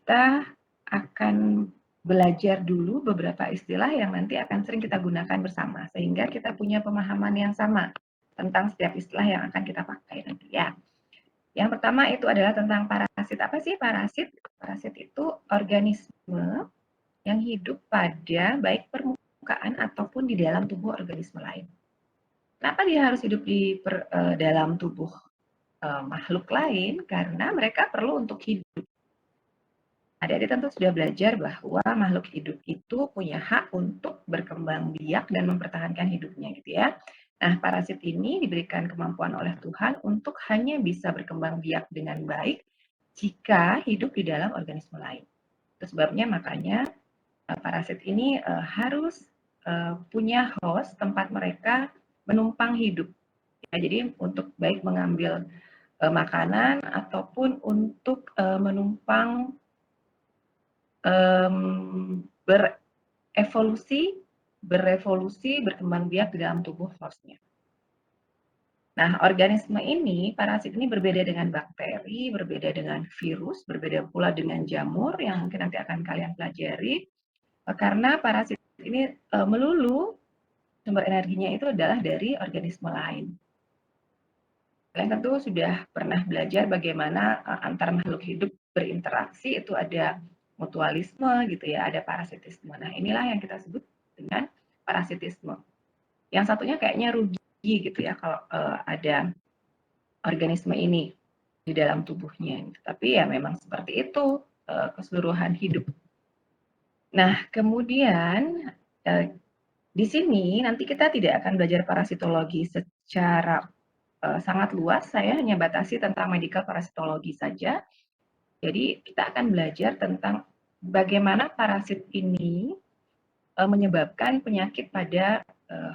kita akan belajar dulu beberapa istilah yang nanti akan sering kita gunakan bersama, sehingga kita punya pemahaman yang sama tentang setiap istilah yang akan kita pakai nanti ya. Yang pertama itu adalah tentang parasit. Apa sih parasit? Parasit itu organisme yang hidup pada baik permukaan ataupun di dalam tubuh organisme lain. Kenapa dia harus hidup di dalam tubuh makhluk lain? Karena mereka perlu untuk hidup. Adik-adik tentu sudah belajar bahwa makhluk hidup itu punya hak untuk berkembang biak dan mempertahankan hidupnya gitu ya. Nah, parasit ini diberikan kemampuan oleh Tuhan untuk hanya bisa berkembang biak dengan baik jika hidup di dalam organisme lain. Itu sebabnya makanya parasit ini harus punya host tempat mereka menumpang hidup. Ya, jadi untuk baik mengambil makanan ataupun untuk menumpang berevolusi, berkembang biak di dalam tubuh hostnya. Nah, organisme ini, parasit ini berbeda dengan bakteri, berbeda dengan virus, berbeda pula dengan jamur yang mungkin nanti akan kalian pelajari, karena parasit ini melulu sumber energinya itu adalah dari organisme lain. Kalian tentu sudah pernah belajar bagaimana antar makhluk hidup berinteraksi, itu ada mutualisme gitu ya, ada parasitisme. Nah, inilah yang kita sebut dengan parasitisme. Yang satunya kayaknya rugi gitu ya kalau ada organisme ini di dalam tubuhnya. Tapi ya memang seperti itu keseluruhan hidup. Nah, kemudian di sini nanti kita tidak akan belajar parasitologi secara sangat luas. Saya hanya batasi tentang medical parasitologi saja. Jadi kita akan belajar tentang bagaimana parasit ini menyebabkan penyakit pada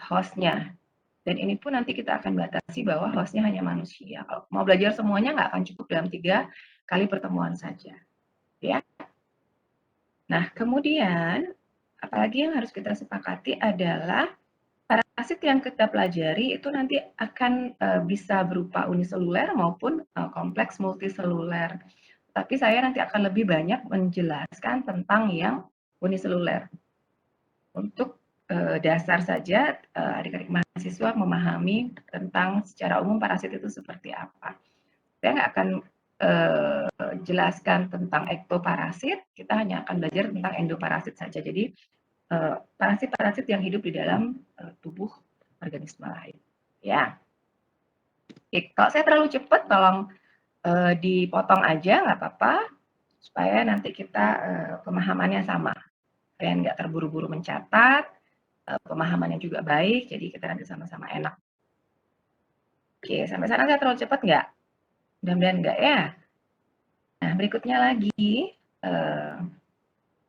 hostnya. Dan ini pun nanti kita akan batasi bahwa hostnya hanya manusia. Kalau mau belajar semuanya nggak akan cukup dalam 3 kali pertemuan saja. Ya. Nah, kemudian apalagi yang harus kita sepakati adalah parasit yang kita pelajari itu nanti akan bisa berupa uniseluler maupun kompleks multiseluler. Tapi saya nanti akan lebih banyak menjelaskan tentang yang uniseluler. Untuk dasar saja adik-adik mahasiswa memahami tentang secara umum parasit itu seperti apa. Saya nggak akan jelaskan tentang ektoparasit, kita hanya akan belajar tentang endoparasit saja. Jadi parasit-parasit yang hidup di dalam tubuh organisme lain. Ya, oke, kalau saya terlalu cepat, tolong dipotong aja, nggak apa-apa, supaya nanti kita pemahamannya sama. Kalian nggak terburu-buru mencatat, pemahamannya juga baik, jadi kita nanti sama-sama enak. Oke, sampai sana saya terlalu cepat nggak? Mudah-mudahan nggak ya. Nah, berikutnya lagi,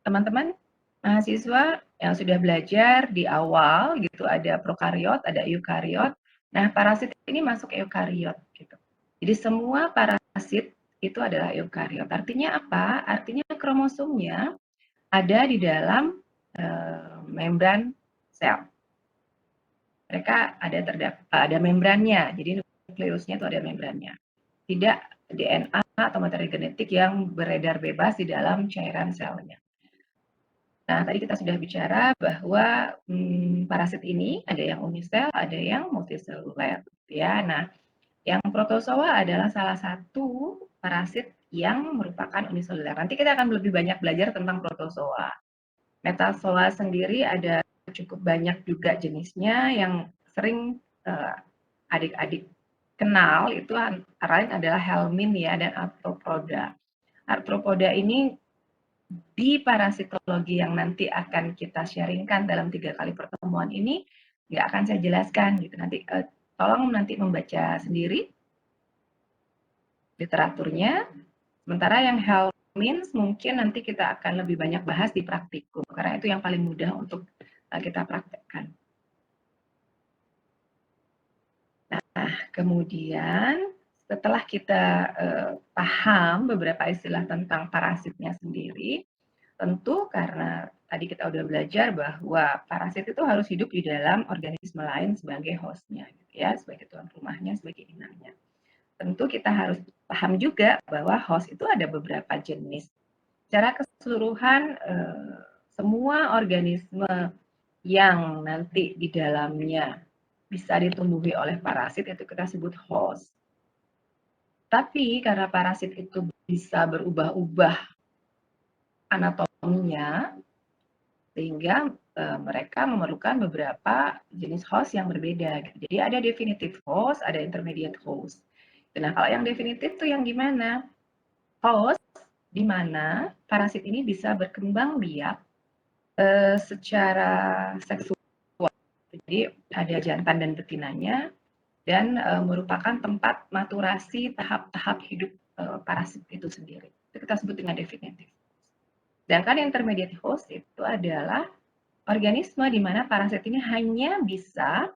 teman-teman mahasiswa yang sudah belajar di awal gitu, ada prokariot, ada eukariot. Nah, parasit ini masuk eukariot gitu. Jadi semua parasit itu adalah eukariot. Artinya apa? Artinya kromosomnya ada di dalam membran sel. Mereka ada membrannya, jadi nukleusnya itu ada membrannya. Tidak DNA atau materi genetik yang beredar bebas di dalam cairan selnya. Nah, tadi kita sudah bicara bahwa parasit ini ada yang unisel, ada yang multiseluler, ya. Nah, yang protozoa adalah salah satu parasit yang merupakan uniseluler. Nanti kita akan lebih banyak belajar tentang protozoa. Metazoa sendiri ada cukup banyak juga jenisnya yang sering adik-adik kenal itu antara lain adalah helmin ya dan arthropoda. Arthropoda ini di parasitologi yang nanti akan kita sharingkan dalam 3 kali pertemuan ini nggak akan saya jelaskan gitu. Nanti tolong nanti membaca sendiri literaturnya. Sementara yang helminths mungkin nanti kita akan lebih banyak bahas di praktikum karena itu yang paling mudah untuk kita praktekkan. Nah, kemudian setelah kita paham beberapa istilah tentang parasitnya sendiri, tentu karena tadi kita udah belajar bahwa parasit itu harus hidup di dalam organisme lain sebagai hostnya, gitu ya, sebagai tuan rumahnya, sebagai inangnya. Tentu kita harus paham juga bahwa host itu ada beberapa jenis. Secara keseluruhan, semua organisme yang nanti di dalamnya bisa ditumbuhi oleh parasit itu kita sebut host. Tapi karena parasit itu bisa berubah-ubah anatominya, sehingga mereka memerlukan beberapa jenis host yang berbeda. Jadi ada definitive host, ada intermediate host. Nah, kalau yang definitif tuh yang gimana? Host di mana parasit ini bisa berkembang biak secara seksual. Jadi ada jantan dan betinanya dan merupakan tempat maturasi tahap-tahap hidup parasit itu sendiri. Itu kita sebut dengan definitif. Sedangkan intermediate host itu adalah organisme di mana parasit ini hanya bisa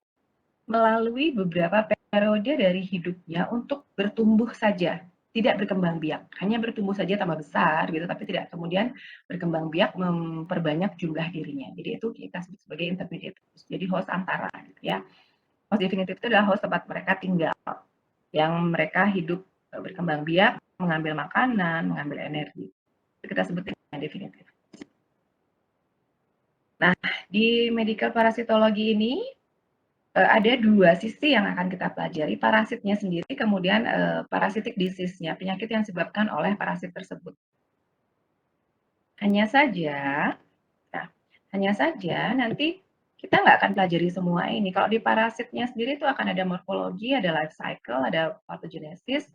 melalui beberapa periode dari hidupnya untuk bertumbuh saja, tidak berkembang biak, hanya bertumbuh saja tambah besar gitu, tapi tidak kemudian berkembang biak memperbanyak jumlah dirinya. Jadi itu kita sebut sebagai intermediate host. Jadi host antara gitu ya. Host definitif itu adalah host tempat mereka tinggal, yang mereka hidup berkembang biak, mengambil makanan, mengambil energi. Itu kita sebut dengan definitif. Nah, di medical parasitologi ini ada dua sisi yang akan kita pelajari, parasitnya sendiri, kemudian parasitic disease-nya, penyakit yang disebabkan oleh parasit tersebut. Hanya saja nanti kita nggak akan pelajari semua ini. Kalau di parasitnya sendiri itu akan ada morfologi, ada life cycle, ada pathogenesis,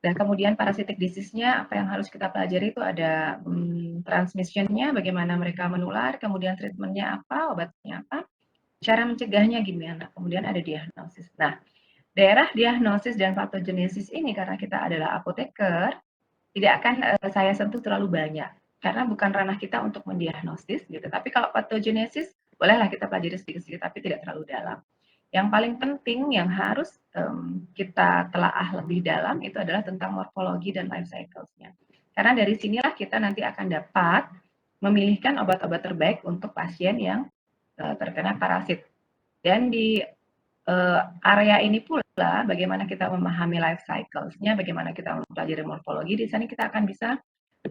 dan kemudian parasitic disease-nya apa yang harus kita pelajari itu ada transmission-nya, bagaimana mereka menular, kemudian treatment-nya apa, obatnya apa, cara mencegahnya gimana, kemudian ada diagnosis. Nah, daerah diagnosis dan pathogenesis ini karena kita adalah apoteker, tidak akan saya sentuh terlalu banyak karena bukan ranah kita untuk mendiagnosis gitu. Tapi kalau pathogenesis bolehlah kita pelajari sedikit-sedikit tapi tidak terlalu dalam. Yang paling penting yang harus kita telaah lebih dalam itu adalah tentang morfologi dan life cycles-nya. Karena dari sinilah kita nanti akan dapat memilihkan obat-obat terbaik untuk pasien yang terkena parasit. Dan di area ini pula bagaimana kita memahami life cycles-nya, bagaimana kita mempelajari morfologi, di sana kita akan bisa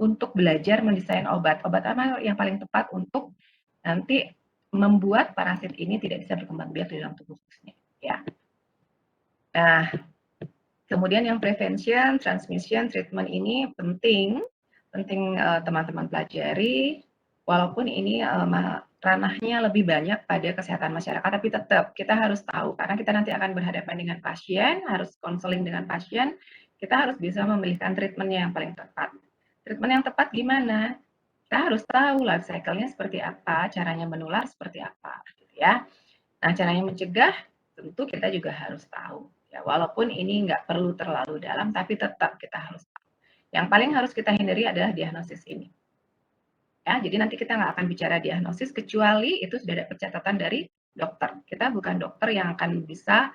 untuk belajar mendesain obat. Obat apa yang paling tepat untuk nanti membuat parasit ini tidak bisa berkembang biak di dalam tubuh khususnya. Ya. Nah, kemudian yang prevention, transmission, treatment ini penting teman-teman pelajari, walaupun ini ranahnya lebih banyak pada kesehatan masyarakat, tapi tetap kita harus tahu karena kita nanti akan berhadapan dengan pasien, harus konseling dengan pasien, kita harus bisa memilihkan treatmentnya yang paling tepat. Treatment yang tepat gimana? Kita harus tahu life cycle-nya seperti apa, caranya menular seperti apa, gitu ya. Nah, caranya mencegah tentu kita juga harus tahu. Ya, walaupun ini nggak perlu terlalu dalam, tapi tetap kita harus tahu. Yang paling harus kita hindari adalah diagnosis ini. Ya, jadi nanti kita nggak akan bicara diagnosis kecuali itu sudah ada pencatatan dari dokter. Kita bukan dokter yang akan bisa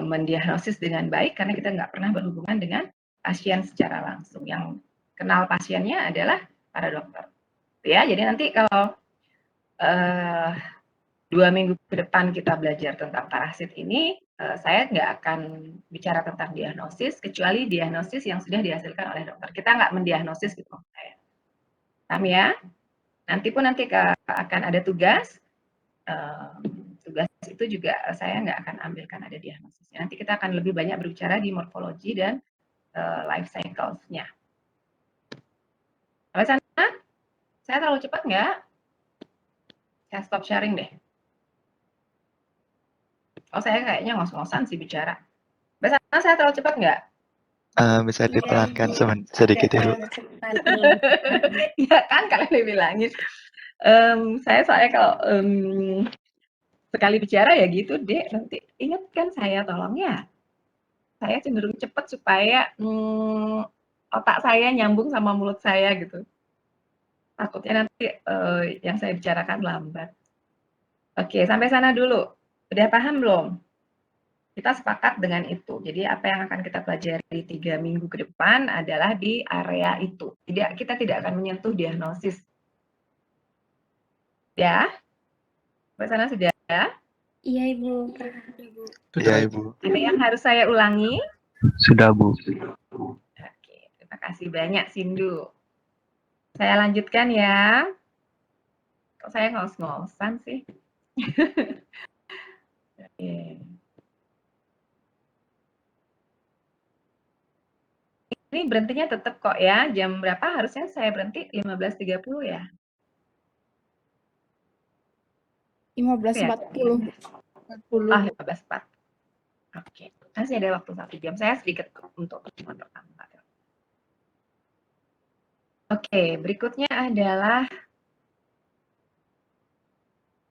mendiagnosis dengan baik karena kita nggak pernah berhubungan dengan pasien secara langsung. Yang kenal pasiennya adalah para dokter. Ya, jadi nanti kalau 2 minggu ke depan kita belajar tentang parasit ini, saya nggak akan bicara tentang diagnosis, kecuali diagnosis yang sudah dihasilkan oleh dokter. Kita nggak mendiagnosis gitu maksud saya. Paham ya? Nanti akan ada tugas, tugas itu juga saya nggak akan ambilkan ada diagnosisnya. Nanti kita akan lebih banyak berbicara di morfologi dan life cycles-nya. Sampai sana? Saya terlalu cepat nggak? Saya stop sharing deh. Oh, saya kayaknya ngos-ngosan sih bicara. Sampai sana saya terlalu cepat nggak? Bisa dipelankan sedikit Ibu. Ya kan kalian dibilangin. Saya soalnya kalau sekali bicara ya gitu deh, nanti ingatkan saya tolong ya. Saya cenderung cepat supaya otak saya nyambung sama mulut saya gitu. Takutnya nanti yang saya bicarakan lambat. Oke, sampai sana dulu. Udah paham belum? Kita sepakat dengan itu. Jadi apa yang akan kita pelajari 3 minggu ke depan adalah di area itu. Kita tidak akan menyentuh diagnosis. Ya? Sampai sana sudah? Iya, Ibu. Sudah, Ibu. Ada yang harus saya ulangi? Sudah, Bu. Oke, terima kasih banyak, Sindu. Saya lanjutkan ya. Kok saya ngos-ngosan sih? Oke. Ini berhentinya tetap kok ya. Jam berapa harusnya saya berhenti? 15.30 ya? 15.40. 40. Ah, 15.40. Oke. Masih ada waktu 1 jam. Saya sedikit untuk pertemuan pertama. Oke, berikutnya adalah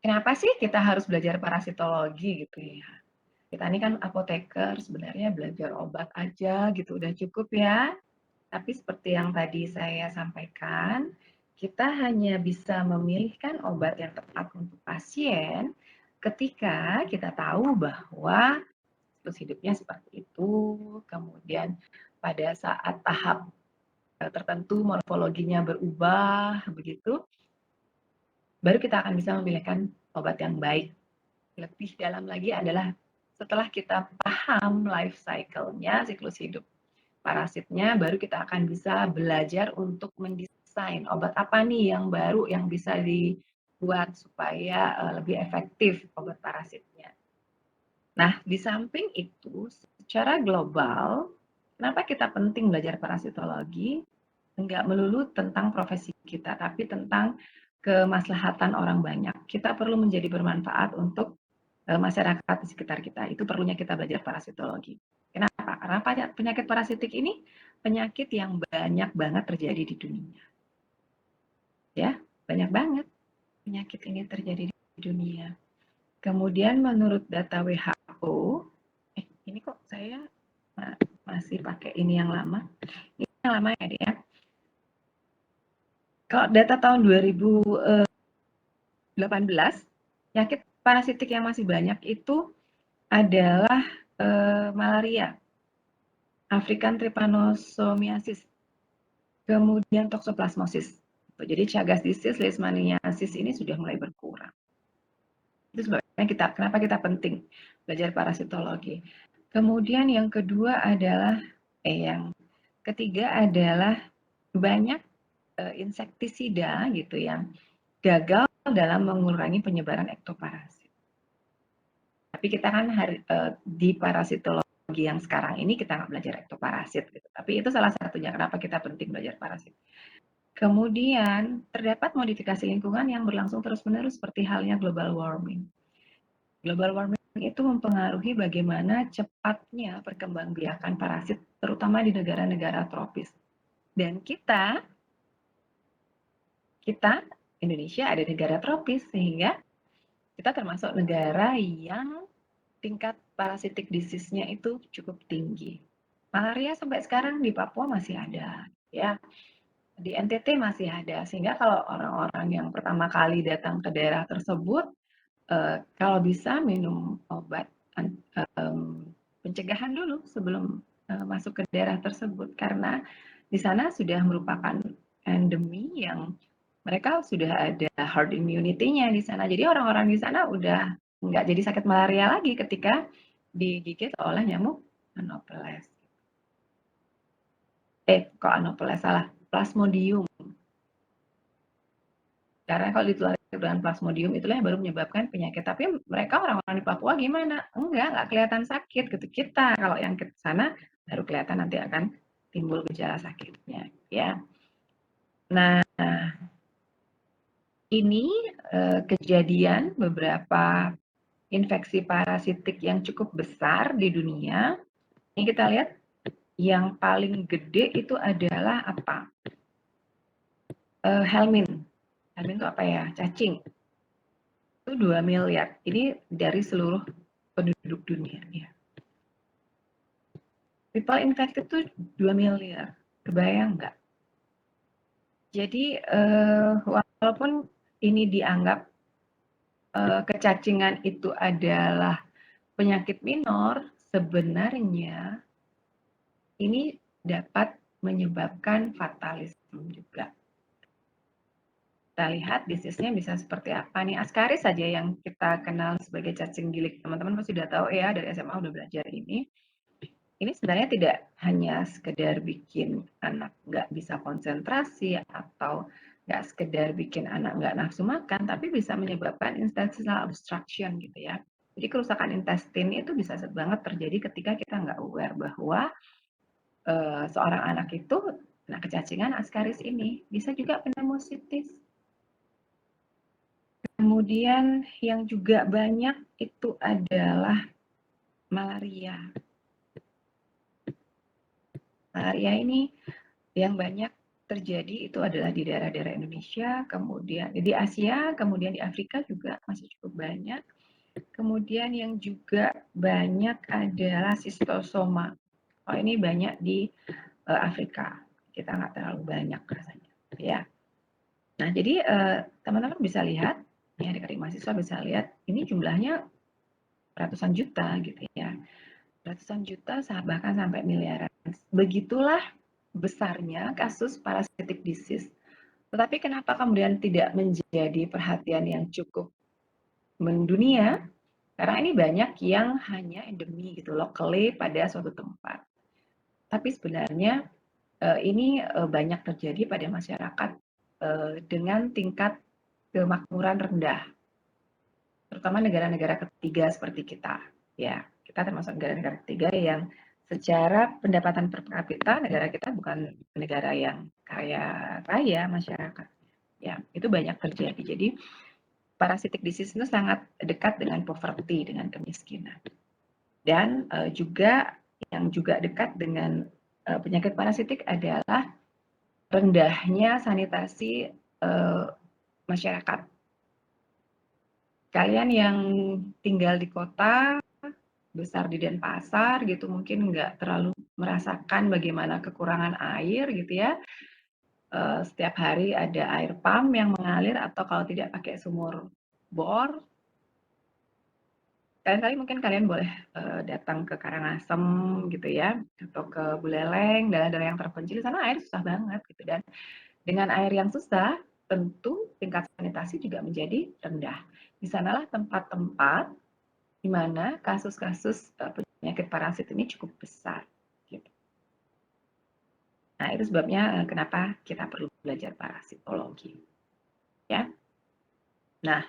kenapa sih kita harus belajar parasitologi gitu ya? Kita ini kan apoteker, sebenarnya belajar obat aja gitu udah cukup ya. Tapi seperti yang tadi saya sampaikan, kita hanya bisa memilihkan obat yang tepat untuk pasien ketika kita tahu bahwa siklus hidupnya seperti itu, kemudian pada saat tahap tertentu morfologinya berubah, begitu, baru kita akan bisa memilihkan obat yang baik. Lebih dalam lagi adalah setelah kita paham life cycle-nya, siklus hidup parasitnya, baru kita akan bisa belajar untuk mendesain obat apa nih yang baru yang bisa dibuat supaya lebih efektif obat parasitnya. Nah, di samping itu, secara global, kenapa kita penting belajar parasitologi? Enggak melulu tentang profesi kita, tapi tentang kemaslahatan orang banyak. Kita perlu menjadi bermanfaat untuk masyarakat di sekitar kita. Itu perlunya kita belajar parasitologi. Kenapa? Karena penyakit parasitik ini penyakit yang banyak banget terjadi di dunia. Ya, banyak banget penyakit ini terjadi di dunia. Kemudian menurut data WHO, ini kok saya masih pakai ini yang lama. Ini yang lama ya, dia. Kalau data tahun 2018, penyakit parasitik yang masih banyak itu adalah malaria, African trypanosomiasis, kemudian toxoplasmosis. Jadi Chagas disease, leishmaniasis ini sudah mulai berkurang. Itu sebabnya kenapa kita penting belajar parasitologi. Kemudian yang kedua adalah, yang ketiga adalah banyak insektisida gitu yang gagal dalam mengurangi penyebaran ektoparasit. Tapi kita kan di parasitologi yang sekarang ini kita nggak belajar ektoparasit gitu. Tapi itu salah satunya kenapa kita penting belajar parasit. Kemudian terdapat modifikasi lingkungan yang berlangsung terus-menerus seperti halnya global warming. Global warming itu mempengaruhi bagaimana cepatnya perkembangbiakan parasit terutama di negara-negara tropis. Dan kita Indonesia ada negara tropis sehingga kita termasuk negara yang tingkat parasitic disease-nya itu cukup tinggi. Malaria sampai sekarang di Papua masih ada, ya. Di NTT masih ada, sehingga kalau orang-orang yang pertama kali datang ke daerah tersebut, kalau bisa minum obat pencegahan dulu sebelum masuk ke daerah tersebut, karena di sana sudah merupakan endemi yang mereka sudah ada herd immunity-nya di sana. Jadi orang-orang di sana udah nggak jadi sakit malaria lagi ketika digigit oleh nyamuk Anopheles. Kok Anopheles salah? Plasmodium. Karena kalau ditulari dengan Plasmodium itulah yang baru menyebabkan penyakit. Tapi mereka orang-orang di Papua gimana? Nggak kelihatan sakit gitu. Kita kalau yang ke sana baru kelihatan nanti akan timbul gejala sakitnya, ya. Nah, ini kejadian beberapa infeksi parasitik yang cukup besar di dunia. Ini kita lihat yang paling gede itu adalah apa? Helmin. Helmin itu apa ya? Cacing. Itu 2 miliar. Ini dari seluruh penduduk dunia. Ya. People infected itu 2 miliar. Kebayang nggak? Jadi walaupun ini dianggap kecacingan itu adalah penyakit minor, sebenarnya ini dapat menyebabkan fatalisme juga. Kita lihat disease-nya bisa seperti apa nih. Ascaris saja yang kita kenal sebagai cacing gilik. Teman-teman pasti sudah tahu ya, dari SMA udah belajar ini. ini sebenarnya tidak hanya sekedar bikin anak nggak bisa konsentrasi atau nggak sekedar bikin anak nggak nafsu makan, tapi bisa menyebabkan intestinal obstruction gitu ya. Jadi kerusakan intestin itu bisa banget terjadi ketika kita nggak aware bahwa seorang anak itu kena kecacingan Ascaris ini. Bisa juga pneumocystis. Kemudian yang juga banyak itu adalah malaria. Malaria ini yang banyak terjadi itu adalah di daerah-daerah Indonesia, kemudian di Asia, kemudian di Afrika juga masih cukup banyak. Kemudian yang juga banyak adalah schistosoma. Oh, ini banyak di Afrika. Kita nggak terlalu banyak rasanya, ya. Nah, jadi teman-teman bisa lihat, ya adik-adik mahasiswa bisa lihat, ini jumlahnya ratusan juta gitu ya. Ratusan juta bahkan sampai miliaran. Begitulah besarnya kasus parasitic disease. Tetapi kenapa kemudian tidak menjadi perhatian yang cukup mendunia? Karena ini banyak yang hanya endemi gitu, locally pada suatu tempat. Tapi sebenarnya ini banyak terjadi pada masyarakat dengan tingkat kemakmuran rendah, terutama negara-negara ketiga seperti kita. Ya, kita termasuk negara-negara ketiga yang secara pendapatan per kapita negara kita bukan negara yang kaya raya masyarakat. Ya, itu banyak terjadi. Jadi parasitic disease itu sangat dekat dengan poverty, dengan kemiskinan. Dan juga yang juga dekat dengan penyakit parasitik adalah rendahnya sanitasi masyarakat. Kalian yang tinggal di kota, besar di Denpasar gitu, mungkin nggak terlalu merasakan bagaimana kekurangan air gitu ya. Setiap hari ada air pump yang mengalir atau kalau tidak pakai sumur bor. Kali-kali mungkin kalian boleh datang ke Karangasem gitu ya, atau ke Buleleng, daerah-daerah yang terpencil, sana air susah banget gitu. Dan dengan air yang susah, tentu tingkat sanitasi juga menjadi rendah. Di sanalah tempat-tempat di mana kasus-kasus penyakit parasit ini cukup besar. Gitu. Nah, itu sebabnya kenapa kita perlu belajar parasitologi. Ya. Nah,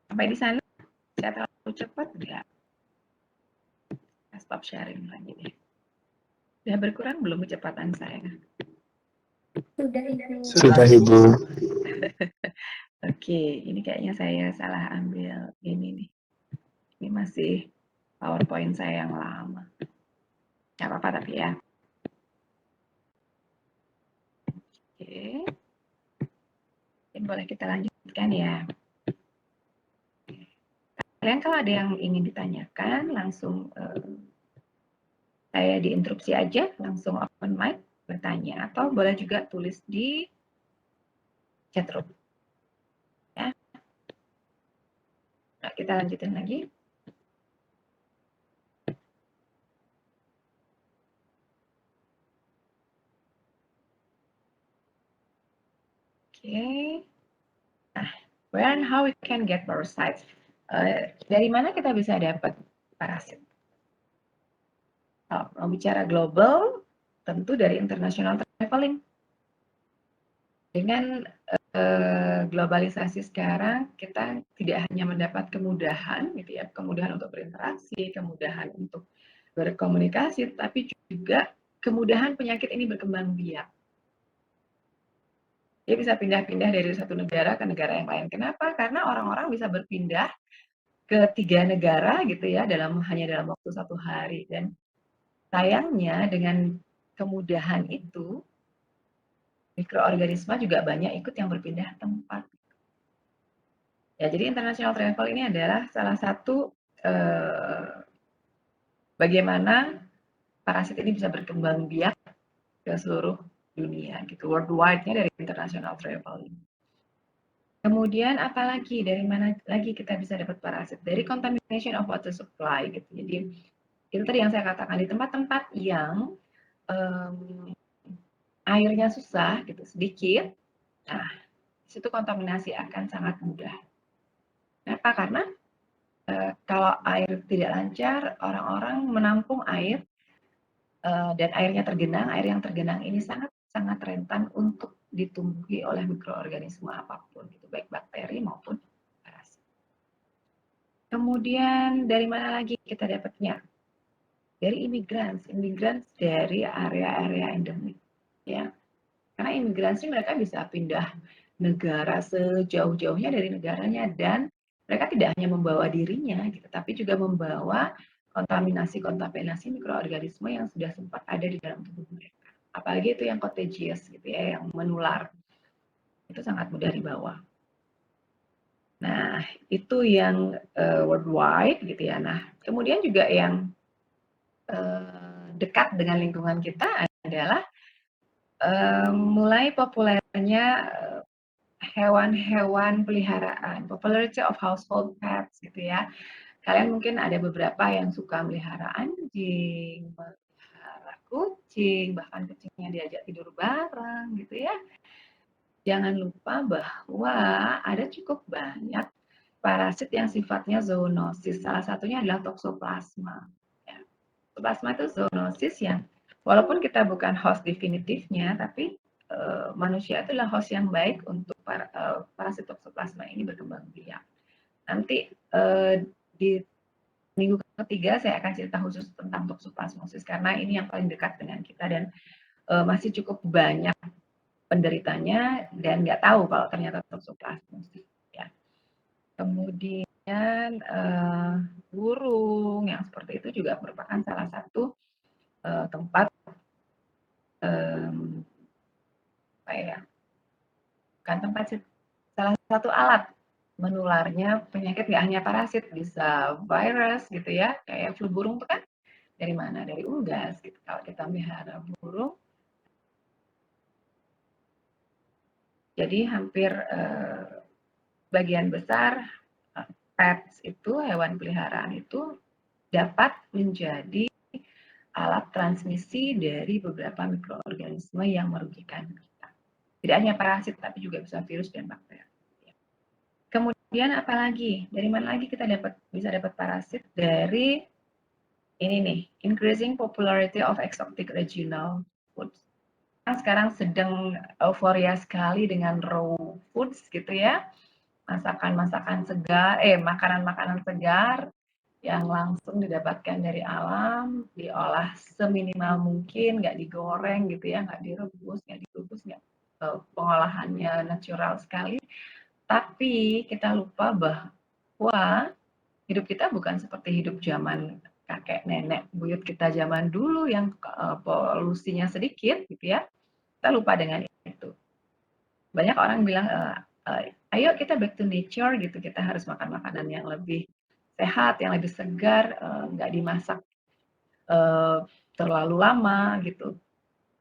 sampai di sana saya terlalu cepat enggak? Stop sharing lagi deh. Sudah berkurang belum kecepatan saya? Sudah, Ibu. Sudah, Ibu. Oke, ini kayaknya saya salah ambil ini nih. Ini masih PowerPoint saya yang lama. Nggak apa-apa tapi ya. Oke. Mungkin boleh kita lanjutkan ya. Kalian kalau ada yang ingin ditanyakan, langsung saya diinterupsi aja, langsung open mic bertanya. Atau boleh juga tulis di chat room. Ya. Nah, kita lanjutin lagi. Oke. Nah, where and how we can get parasites? Dari mana kita bisa dapat parasit? Kalau bicara global, tentu dari international traveling. Dengan globalisasi sekarang, kita tidak hanya mendapat kemudahan, gitu ya, kemudahan untuk berinteraksi, kemudahan untuk berkomunikasi, tapi juga kemudahan penyakit ini berkembang biak. Dia bisa pindah-pindah dari satu negara ke negara yang lain. Kenapa? Karena orang-orang bisa berpindah ke 3 negara gitu ya hanya dalam waktu 1 hari. Dan sayangnya dengan kemudahan itu, mikroorganisme juga banyak ikut yang berpindah tempat. Ya, jadi international travel ini adalah salah satu bagaimana parasit ini bisa berkembang biak ke seluruh dunia gitu, worldwide-nya dari international travel ini. Kemudian apalagi, dari mana lagi kita bisa dapat parasit? Dari contamination of water supply gitu. Jadi itu tadi yang saya katakan, di tempat-tempat yang airnya susah gitu, sedikit, nah situ kontaminasi akan sangat mudah. Kenapa? Karena kalau air tidak lancar, orang-orang menampung air dan airnya tergenang. Air yang tergenang ini sangat rentan untuk ditumbuhi oleh mikroorganisme apapun, gitu, baik bakteri maupun parasit. Kemudian dari mana lagi kita dapatnya? Dari imigran dari area-area endemik, ya. Karena imigrasi mereka bisa pindah negara sejauh-jauhnya dari negaranya dan mereka tidak hanya membawa dirinya, gitu, tapi juga membawa kontaminasi mikroorganisme yang sudah sempat ada di dalam tubuh mereka. Apalagi itu yang contagious, gitu ya, yang menular. Itu sangat mudah dibawa. Nah, itu yang worldwide, gitu ya. Nah, kemudian juga yang dekat dengan lingkungan kita adalah mulai populernya hewan-hewan peliharaan, popularity of household pets, gitu ya. Kalian mungkin ada beberapa yang suka melihara anjing, melihara kucing, bahkan kucingnya diajak tidur bareng, gitu ya. Jangan lupa bahwa ada cukup banyak parasit yang sifatnya zoonosis. Salah satunya adalah toxoplasma. Ya. Toxoplasma itu zoonosis yang walaupun kita bukan host definitifnya, tapi manusia itulah host yang baik untuk parasit toxoplasma ini berkembang biak. Nanti di minggu ketiga saya akan cerita khusus tentang toxoplasmosis karena ini yang paling dekat dengan kita dan masih cukup banyak penderitanya dan nggak tahu kalau ternyata toxoplasmosis. Ya. Kemudian burung yang seperti itu juga merupakan salah satu tempat apa ya? Bukan tempat sih, salah satu alat menularnya penyakit nggak hanya parasit, bisa virus gitu ya, kayak flu burung tuh kan dari mana? Dari unggas gitu. Kalau kita melihara burung, jadi hampir bagian besar pets itu, hewan peliharaan itu dapat menjadi alat transmisi dari beberapa mikroorganisme yang merugikan kita. Tidak hanya parasit, tapi juga bisa virus dan bakteri. Kemudian apalagi? Dari mana lagi kita bisa dapat parasit? Dari ini nih, increasing popularity of exotic regional foods. Sekarang sedang euforia sekali dengan raw foods gitu ya. Masakan-masakan segar, makanan-makanan segar yang langsung didapatkan dari alam, diolah seminimal mungkin, nggak digoreng gitu ya, nggak direbus, pengolahannya natural sekali. Tapi kita lupa bahwa hidup kita bukan seperti hidup zaman kakek nenek buyut kita zaman dulu yang polusinya sedikit gitu ya. Kita lupa dengan itu. Banyak orang bilang ayo kita back to nature gitu, kita harus makan makanan yang lebih sehat, yang lebih segar, nggak dimasak terlalu lama gitu.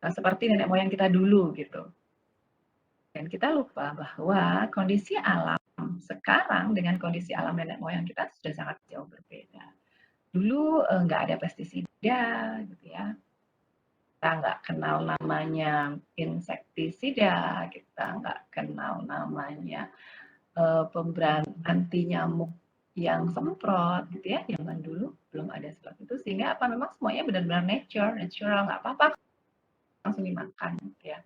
Nah, seperti nenek moyang kita dulu gitu. Dan kita lupa bahwa kondisi alam sekarang dengan kondisi alam nenek moyang kita sudah sangat jauh berbeda. Dulu nggak ada pestisida gitu ya. Kita nggak kenal namanya insektisida, kita nggak kenal namanya pemberantas anti nyamuk yang semprot gitu ya. Zaman dulu belum ada seperti itu sehingga apa memang semuanya benar-benar natural, nggak apa-apa langsung dimakan gitu ya.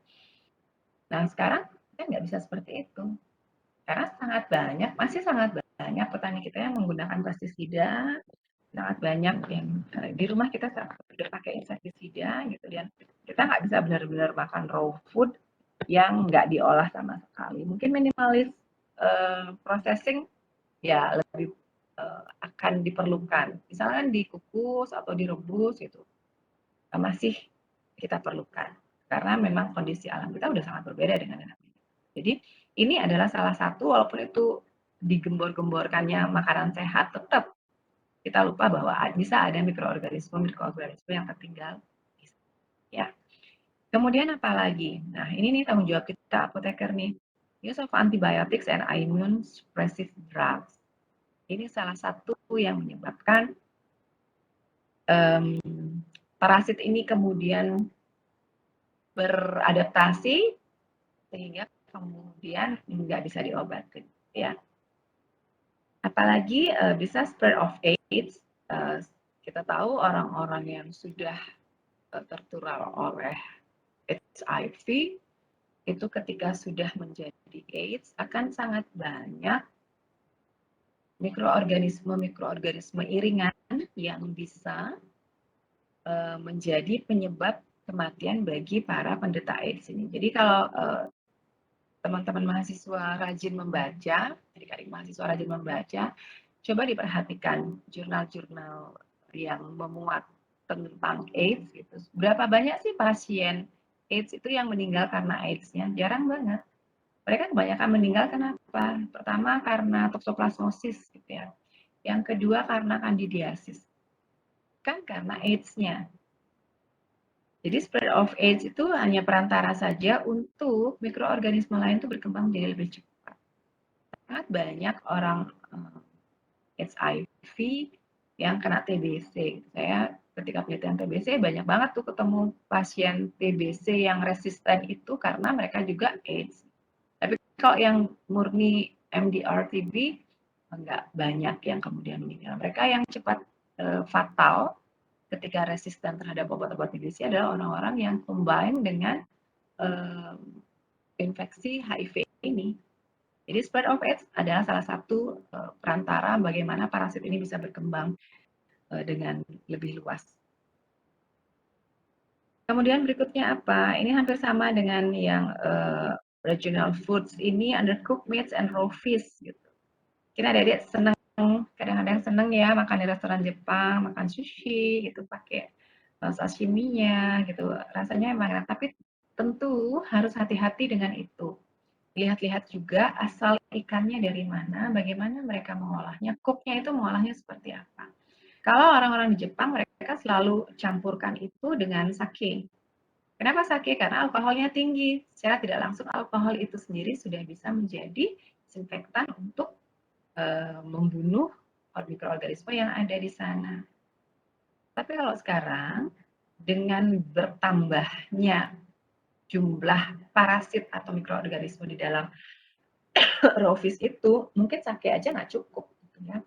Nah sekarang kita nggak bisa seperti itu. Karena masih sangat banyak petani kita yang menggunakan pestisida, sangat banyak yang di rumah kita sudah pakai insektisida gitu, dan kita nggak bisa benar-benar makan raw food yang nggak diolah sama sekali. Mungkin minimalis processing ya lebih akan diperlukan. Misalkan dikukus atau direbus gitu, masih kita perlukan. Karena memang kondisi alam kita udah sangat berbeda dengan nenek moyang. Jadi ini adalah salah satu, walaupun itu digembor-gemborkannya makanan sehat, tetap kita lupa bahwa bisa ada mikroorganisme yang tertinggal. Ya. Kemudian apa lagi? Nah, ini nih tanggung jawab kita apoteker nih. Use of antibiotics and immune suppressive drugs. Ini salah satu yang menyebabkan parasit ini kemudian beradaptasi sehingga kemudian nggak bisa diobatin, ya. Apalagi bisa spread of AIDS. Kita tahu orang-orang yang sudah tertular oleh HIV itu ketika sudah menjadi AIDS akan sangat banyak mikroorganisme iringan yang bisa menjadi penyebab kematian bagi para penderita AIDS ini. Jadi kalau teman-teman mahasiswa rajin membaca, adik-adik mahasiswa rajin membaca, coba diperhatikan jurnal-jurnal yang memuat tentang AIDS gitu. Berapa banyak sih pasien AIDS itu yang meninggal karena AIDS-nya? Jarang banget. Mereka kebanyakan meninggal kenapa? Pertama karena toksoplasmosis gitu ya. Yang kedua karena kandidiasis. Kan karena AIDS-nya. Jadi spread of AIDS itu hanya perantara saja untuk mikroorganisme lain itu berkembang menjadi lebih cepat. Sangat banyak orang HIV yang kena TBC. Saya ketika penelitian TBC banyak banget tuh ketemu pasien TBC yang resisten itu karena mereka juga AIDS. Tapi kalau yang murni MDR TB enggak banyak yang kemudian meninggal. Mereka yang cepat fatal ketika resisten terhadap obat-obat TBC adalah orang-orang yang combine dengan infeksi HIV ini. Jadi spread of AIDS adalah salah satu perantara bagaimana parasit ini bisa berkembang dengan lebih luas. Kemudian berikutnya apa? Ini hampir sama dengan yang regional foods ini, undercooked meats and raw fish gitu. Kira adik-adik senang, kadang-kadang senang ya makan di restoran Jepang, makan sushi gitu pakai sashiminya gitu. Rasanya emang enak, tapi tentu harus hati-hati dengan itu. Lihat-lihat juga asal ikannya dari mana, bagaimana mereka mengolahnya, cooknya itu mengolahnya seperti apa. Kalau orang-orang di Jepang, mereka selalu campurkan itu dengan sake. Kenapa sake? Karena alkoholnya tinggi. Secara tidak langsung alkohol itu sendiri sudah bisa menjadi disinfektan untuk membunuh mikroorganisme yang ada di sana. Tapi kalau sekarang, dengan bertambahnya jumlah parasit atau mikroorganisme di dalam raw fish itu, mungkin sake aja nggak cukup. Gitu ya.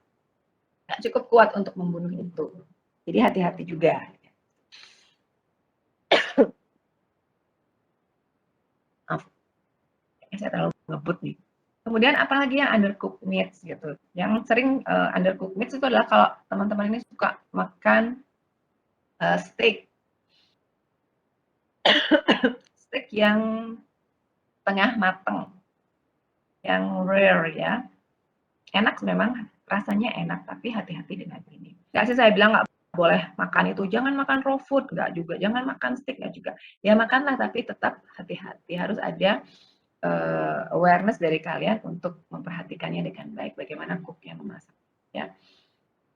Nggak cukup kuat untuk membunuh itu. Jadi hati-hati juga. Maaf, saya terlalu ngebut nih. Kemudian apalagi yang undercooked meats gitu. Yang sering undercooked meats itu adalah kalau teman-teman ini suka makan steak. Steak yang tengah matang. Yang rare ya. Enak memang, rasanya enak, tapi hati-hati dengan ini. Nggak sih saya bilang nggak boleh makan itu, jangan makan raw food, nggak juga. Jangan makan steak, nggak juga. Ya makanlah, tapi tetap hati-hati. Harus ada awareness dari kalian untuk memperhatikannya dengan baik, bagaimana cooknya memasak. Ya.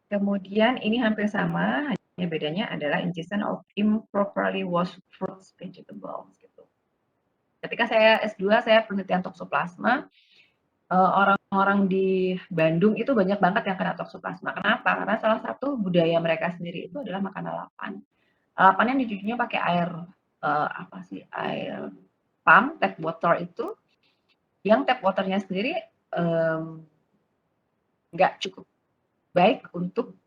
Kemudian ini hampir sama, hanya bedanya adalah ingestion of improperly washed fruits, vegetables. Gitu. Ketika saya S2, saya penelitian toksoplasma, orang-orang di Bandung itu banyak banget yang kena toksoplasma. Kenapa? Karena salah satu budaya mereka sendiri itu adalah makan lalapan. Lalapannya dicucinya pakai air air pump, tap water itu, yang tap waternya sendiri nggak cukup baik untuk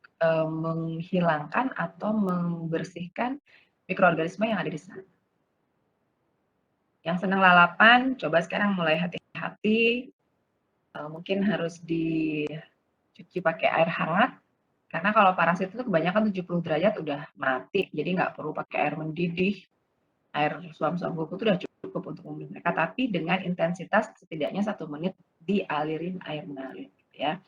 menghilangkan atau membersihkan mikroorganisme yang ada di sana. Yang senang lalapan, coba sekarang mulai hati-hati. Mungkin harus dicuci pakai air hangat, karena kalau parasit itu kebanyakan 70 derajat udah mati, jadi nggak perlu pakai air mendidih. Air suam-suam kuku itu udah cukup untuk membunuh mereka, tapi dengan intensitas setidaknya 1 menit dialirin air mengalir gitu ya.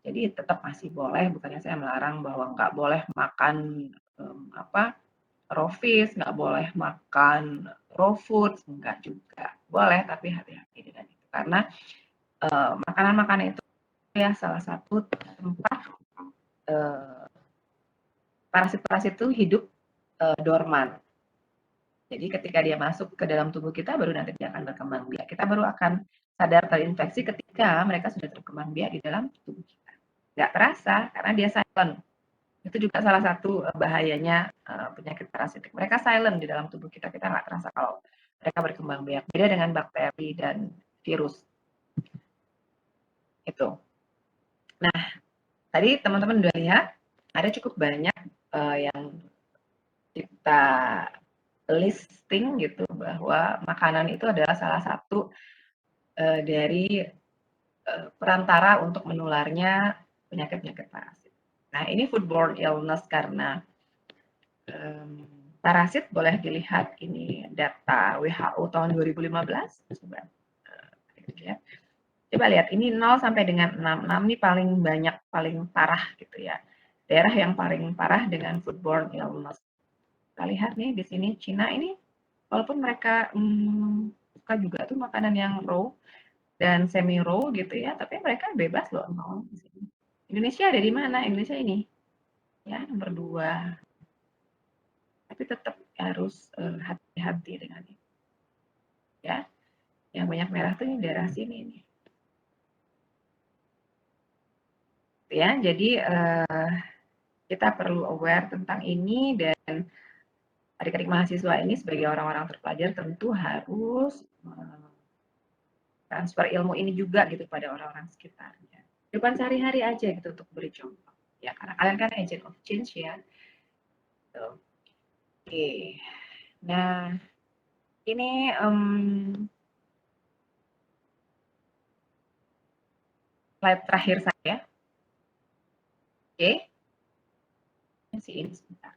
Jadi tetap masih boleh, bukannya saya melarang bahwa nggak boleh makan raw fish, nggak boleh makan raw food, enggak juga. Boleh, tapi hati-hati dengan itu. Karena makanan-makanan itu ya salah satu tempat parasit-parasit itu hidup dorman. Jadi ketika dia masuk ke dalam tubuh kita, baru nanti dia akan berkembang biak. Kita baru akan sadar terinfeksi ketika mereka sudah berkembang biak di dalam tubuh kita. Nggak terasa, karena dia silent. Itu juga salah satu bahayanya penyakit parasitik. Mereka silent di dalam tubuh kita, kita nggak terasa kalau mereka berkembang biak. Beda dengan bakteri dan virus. Itu. Nah, tadi teman-teman udah lihat ada cukup banyak yang kita listing gitu bahwa makanan itu adalah salah satu dari perantara untuk menularnya penyakit-penyakit parasit. Nah, ini foodborne illness karena parasit boleh dilihat ini data WHO tahun 2015. Coba lihat, ini 0 sampai dengan 6. 6 ini paling banyak, paling parah gitu ya. Daerah yang paling parah dengan foodborne illness. Kita lihat nih di sini Cina ini, walaupun mereka suka juga tuh makanan yang raw dan semi raw gitu ya, tapi mereka bebas loh 0 di sini. Indonesia ada di mana? Indonesia ini ya nomor 2. Tapi tetap harus hati-hati dengan itu. Ya, yang banyak merah tuh ini daerah sini nih. Ya, jadi kita perlu aware tentang ini, dan adik-adik mahasiswa ini sebagai orang-orang terpelajar tentu harus transfer ilmu ini juga gitu pada orang-orang sekitarnya. Kehidupan sehari-hari aja gitu untuk beri contoh. Ya, karena kalian kan agent of change ya. Oke. Nah, ini slide terakhir saya. Oke. Masih ini sebentar.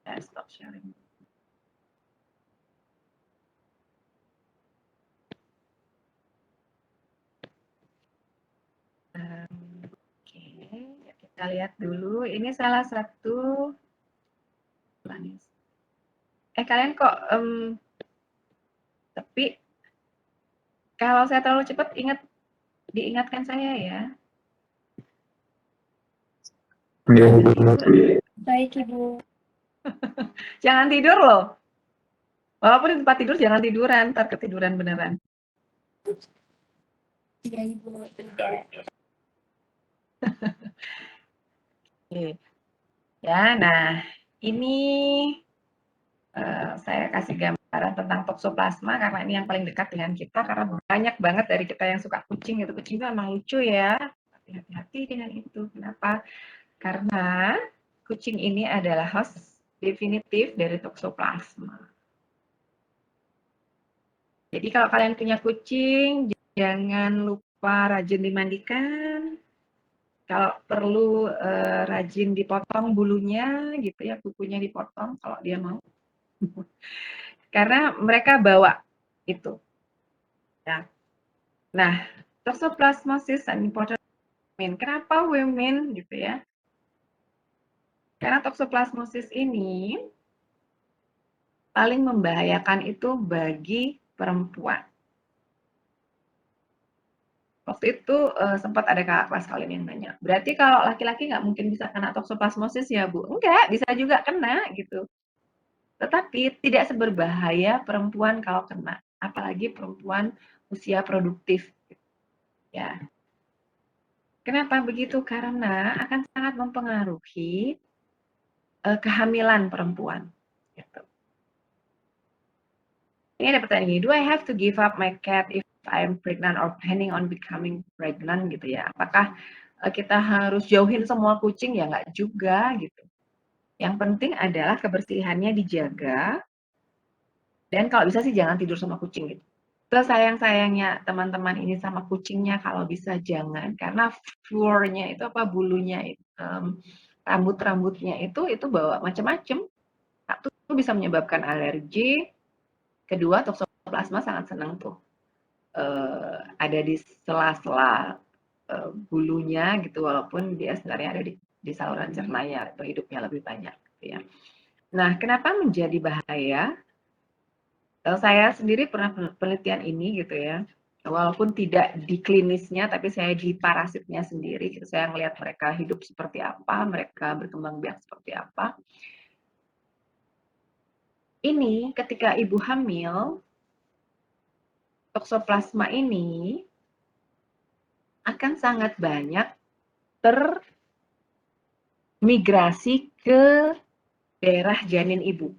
Saya stop sharing. Oke, kita lihat dulu. Ini salah satu. Kalian kok tapi kalau saya terlalu cepat diingatkan saya ya. Baik, Ibu. Jangan tidur loh. Walaupun di tempat tidur jangan tiduran, ntar ketiduran beneran. Iya, Ibu. Tidak. Oke. Ya, nah ini saya kasih gambaran tentang toksoplasma karena ini yang paling dekat dengan kita, karena banyak banget dari kita yang suka kucing itu. Kucing itu emang lucu ya. Tapi hati-hati dengan itu. Kenapa? Karena kucing ini adalah host definitif dari toksoplasma. Jadi kalau kalian punya kucing, jangan lupa rajin dimandikan. Kalau perlu rajin dipotong bulunya gitu ya, kukunya dipotong kalau dia mau. Karena mereka bawa itu. Ya. Nah, toxoplasmosis an important women. Kenapa women gitu ya? Karena toxoplasmosis ini paling membahayakan itu bagi perempuan. Waktu itu sempat ada kakak kelas kalian yang nanya, berarti kalau laki-laki nggak mungkin bisa kena toksoplasmosis ya Bu? Enggak, bisa juga kena gitu. Tetapi tidak seberbahaya perempuan kalau kena, apalagi perempuan usia produktif. Ya. Kenapa begitu? Karena akan sangat mempengaruhi kehamilan perempuan. Gitu. Ini ada pertanyaan ini, do I have to give up my cat if I'm pregnant or planning on becoming pregnant gitu ya? Apakah kita harus jauhin semua kucing? Ya nggak juga gitu. Yang penting adalah kebersihannya dijaga, dan kalau bisa sih jangan tidur sama kucing gitu. Sayang-sayangnya teman-teman ini sama kucingnya kalau bisa jangan, karena fur-nya itu apa, bulunya, rambut-rambutnya itu bawa macam-macam. Satu bisa menyebabkan alergi, kedua toksoplasma sangat senang tuh ada di sela-sela bulunya gitu, walaupun dia sebenarnya ada di saluran cernanya atau hidupnya lebih banyak gitu ya. Nah, kenapa menjadi bahaya? Saya sendiri pernah penelitian ini gitu ya, walaupun tidak di klinisnya, tapi saya di parasitnya sendiri gitu. Saya melihat mereka hidup seperti apa, mereka berkembang biak seperti apa. Ini ketika ibu hamil, toksoplasma ini akan sangat banyak termigrasi ke daerah janin ibu.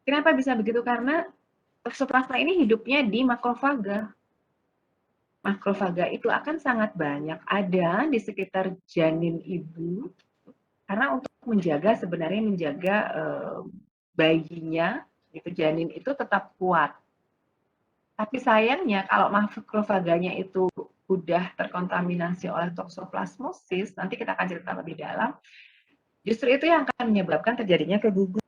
Kenapa bisa begitu? Karena toksoplasma ini hidupnya di makrofaga. makrofaga itu akan sangat banyak ada di sekitar janin ibu, karena untuk sebenarnya menjaga bayinya, gitu, janin itu tetap kuat. Tapi sayangnya kalau makrofaganya itu udah terkontaminasi oleh toxoplasmosis, nanti kita akan cerita lebih dalam, justru itu yang akan menyebabkan terjadinya keguguran,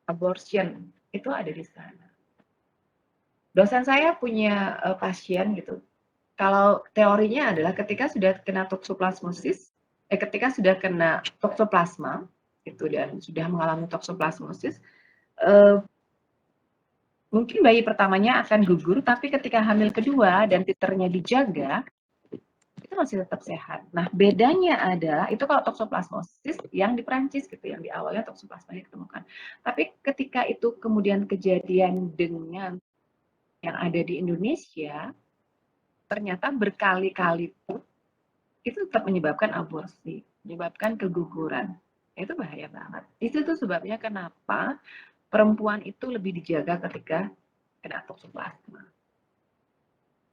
abortion, itu ada di sana. Dosen saya punya pasien gitu, kalau teorinya adalah ketika sudah kena toxoplasmosis, ketika sudah kena toxoplasma, gitu, dan sudah mengalami toxoplasmosis, mungkin bayi pertamanya akan gugur, tapi ketika hamil kedua dan titernya dijaga, itu masih tetap sehat. Nah, bedanya adalah itu kalau toxoplasmosis yang di Prancis gitu, yang di awalnya toxoplasma ditemukan. Tapi ketika itu kemudian kejadian dengan yang ada di Indonesia, ternyata berkali-kali itu tetap menyebabkan aborsi, menyebabkan keguguran. Itu bahaya banget. Itu tuh sebabnya kenapa perempuan itu lebih dijaga ketika kena toxoplasma.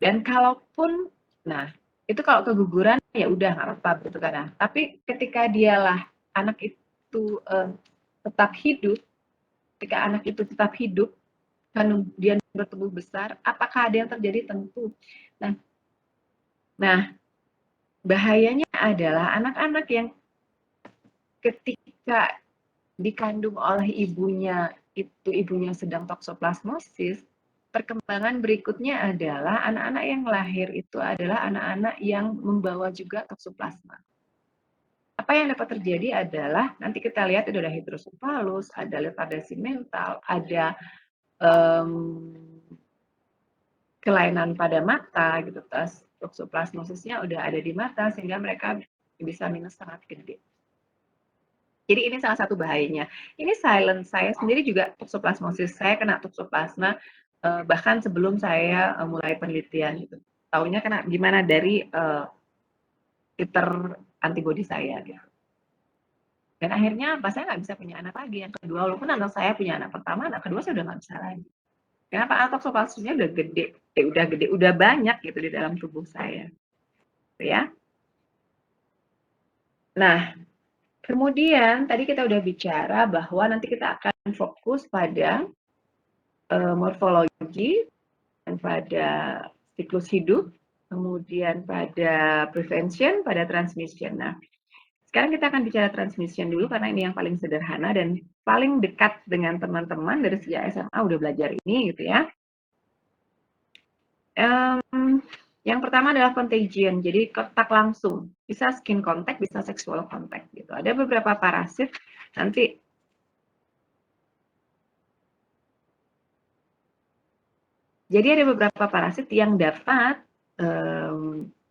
Dan kalaupun, nah itu kalau keguguran ya udah nggak apa-apa gitu kan. Nah, tapi ketika dialah anak itu tetap hidup, ketika anak itu tetap hidup, kemudian bertumbuh besar, apakah ada yang terjadi? Tentu. Nah, bahayanya adalah anak-anak yang ketika dikandung oleh ibunya, itu ibunya sedang toxoplasmosis, perkembangan berikutnya adalah anak-anak yang lahir itu adalah anak-anak yang membawa juga toxoplasma. Apa yang dapat terjadi adalah, nanti kita lihat itu ada hidrosefalus, ada retardasi mental, ada kelainan pada mata, gitu. Terus toxoplasmosisnya udah ada di mata, sehingga mereka bisa minus sangat gede. Jadi ini salah satu bahayanya. Ini silent, saya sendiri juga toxoplasmosis, saya kena toxoplasma bahkan sebelum saya mulai penelitian gitu. Taunya kena gimana dari titer antibody saya gitu. Dan akhirnya apa, saya nggak bisa punya anak lagi. Yang kedua, walaupun anak saya punya anak pertama, anak kedua saya udah nggak bisa lagi. Kenapa? Toxoplasmosisnya udah gede, udah banyak gitu di dalam tubuh saya. Ya. Nah, kemudian tadi kita udah bicara bahwa nanti kita akan fokus pada morfologi, dan pada siklus hidup, kemudian pada prevention, pada transmission. Nah, sekarang kita akan bicara transmission dulu karena ini yang paling sederhana dan paling dekat dengan teman-teman dari sejak SMA udah belajar ini gitu ya. Yang pertama adalah contagion, jadi kontak langsung, bisa skin contact, bisa sexual contact gitu. Ada beberapa parasit nanti jadi ada beberapa parasit yang dapat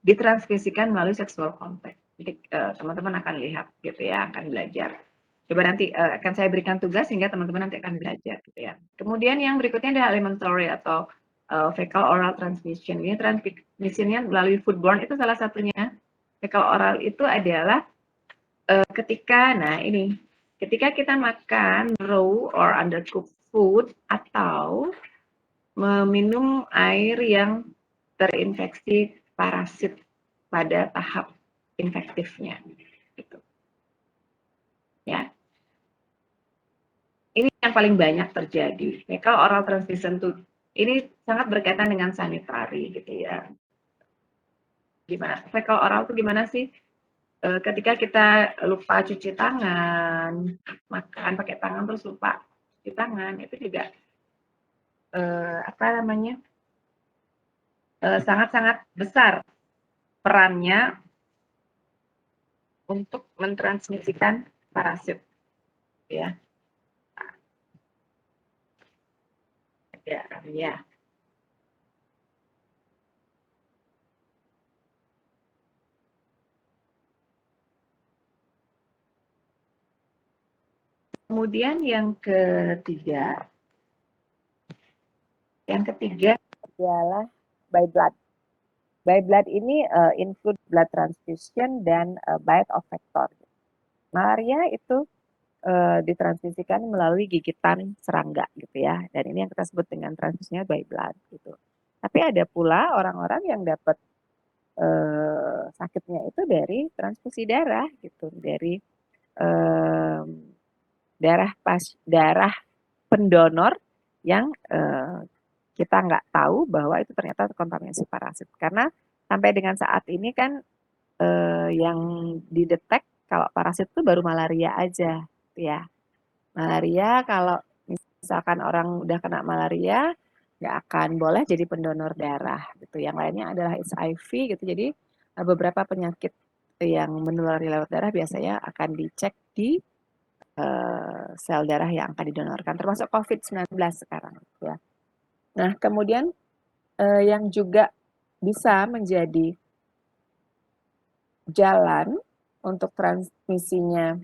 ditransmisikan melalui sexual contact. Jadi teman-teman akan lihat gitu ya, akan belajar. Coba nanti akan saya berikan tugas sehingga teman-teman nanti akan belajar gitu ya. Kemudian yang berikutnya adalah alimentary atau fecal oral transmission. Ini transmissionnya melalui foodborne, itu salah satunya. Fecal oral itu adalah ketika kita makan raw or undercooked food atau meminum air yang terinfeksi parasit pada tahap infektifnya. Gitu. Ya. Ini yang paling banyak terjadi. Fecal oral transmission tuh ini sangat berkaitan dengan sanitary gitu ya. Gimana? Fecal oral tuh gimana sih? Ketika kita lupa cuci tangan, makan pakai tangan terus lupa cuci tangan, itu juga sangat-sangat besar perannya untuk mentransmisikan parasit, ya. Ya. Kemudian yang ketiga adalah by blood. By blood ini include blood transfusion dan bite of vector. Malaria itu ditransmisikan melalui gigitan serangga gitu ya. Dan ini yang kita sebut dengan transfusinya by blood gitu. Tapi Tapi ada pula orang-orang yang dapat sakitnya itu dari transfusi darah gitu, dari darah pendonor yang kita nggak tahu bahwa itu ternyata kontaminasi parasit. Karena sampai dengan saat ini kan yang didetek kalau parasit itu baru malaria aja, ya. Malaria kalau misalkan orang udah kena malaria nggak akan boleh jadi pendonor darah gitu. Yang lainnya adalah HIV gitu. Jadi beberapa penyakit yang menular lewat darah biasanya akan dicek di sel darah yang akan didonorkan, termasuk COVID-19 sekarang. Ya. Nah, kemudian yang juga bisa menjadi jalan untuk transmisinya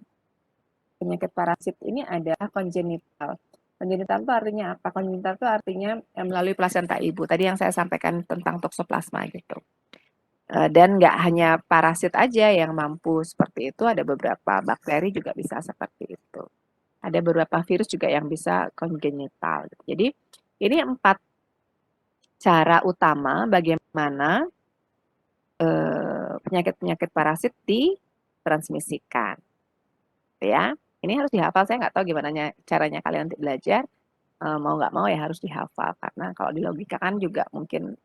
penyakit parasit ini adalah kongenital. Kongenital itu artinya apa? Kongenital itu artinya melalui plasenta ibu. Tadi yang saya sampaikan tentang toksoplasma gitu. Dan nggak hanya parasit aja yang mampu seperti itu, ada beberapa bakteri juga bisa seperti itu. Ada beberapa virus juga yang bisa kongenital. Jadi ini 4 cara utama bagaimana penyakit-penyakit parasit ditransmisikan. Ya, ini harus dihafal. Saya nggak tahu gimana caranya kalian untuk belajar. Mau nggak mau ya harus dihafal karena kalau di logika kan juga mungkin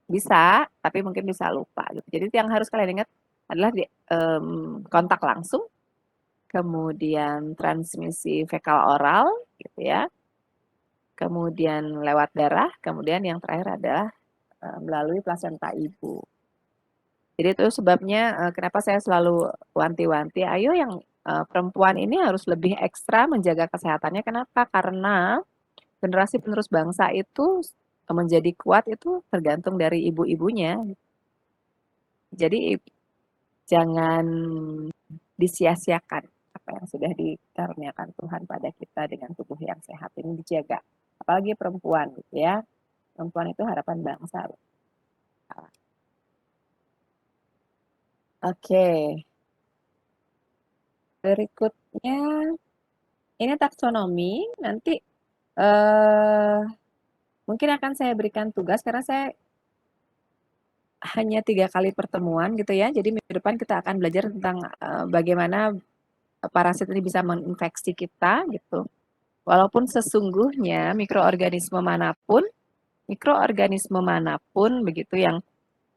bisa, tapi mungkin bisa lupa gitu. Jadi yang harus kalian ingat adalah kontak langsung, kemudian transmisi fekal oral, gitu ya, kemudian lewat darah, kemudian yang terakhir adalah melalui plasenta ibu. Jadi itu sebabnya kenapa saya selalu wanti-wanti, ayo yang perempuan ini harus lebih ekstra menjaga kesehatannya. Kenapa? Karena generasi penerus bangsa itu menjadi kuat itu tergantung dari ibu-ibunya. Jadi jangan disia-siakan apa yang sudah dikaruniakan Tuhan pada kita dengan tubuh yang sehat ini dijaga. Apalagi perempuan gitu ya. Perempuan itu harapan bangsa. Oke. Berikutnya ini taksonomi. Nanti mungkin akan saya berikan tugas karena saya hanya 3 kali pertemuan gitu ya. Jadi minggu depan kita akan belajar tentang bagaimana parasit ini bisa menginfeksi kita gitu. Walaupun sesungguhnya mikroorganisme manapun begitu yang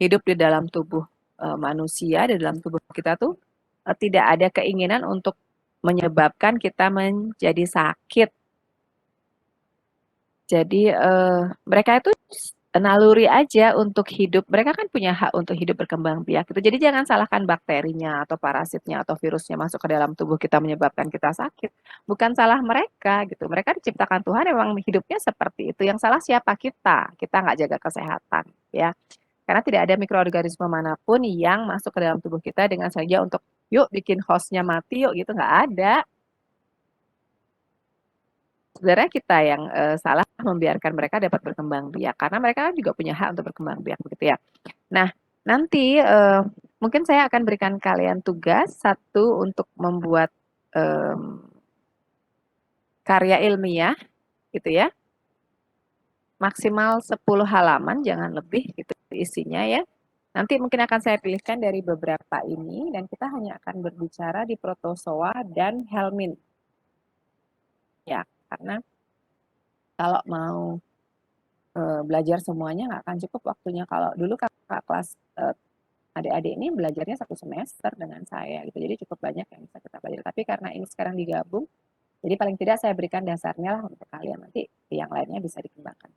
hidup di dalam tubuh manusia, di dalam tubuh kita tuh tidak ada keinginan untuk menyebabkan kita menjadi sakit. Jadi mereka itu naluri aja untuk hidup. Mereka kan punya hak untuk hidup berkembang biak gitu. Jadi jangan salahkan bakterinya atau parasitnya atau virusnya masuk ke dalam tubuh kita menyebabkan kita sakit. Bukan salah mereka gitu. Mereka diciptakan Tuhan memang hidupnya seperti itu. Yang salah siapa kita? Kita nggak jaga kesehatan ya. Karena tidak ada mikroorganisme manapun yang masuk ke dalam tubuh kita dengan saja untuk yuk bikin hostnya mati yuk gitu, nggak ada. Sebenarnya kita yang salah membiarkan mereka dapat berkembang biak karena mereka juga punya hak untuk berkembang biak begitu ya. Nah, nanti mungkin saya akan berikan kalian tugas satu untuk membuat karya ilmiah gitu ya. Maksimal 10 halaman jangan lebih gitu isinya ya. Nanti mungkin akan saya pilihkan dari beberapa ini dan kita hanya akan berbicara di protozoa dan helmin. Ya, karena kalau mau belajar semuanya nggak akan cukup waktunya. Kalau dulu kakak kelas adik-adik ini belajarnya 1 semester dengan saya gitu. Jadi cukup banyak yang bisa kita pelajari. Tapi karena ini sekarang digabung, jadi paling tidak saya berikan dasarnya lah untuk kalian. Nanti yang lainnya bisa dikembangkan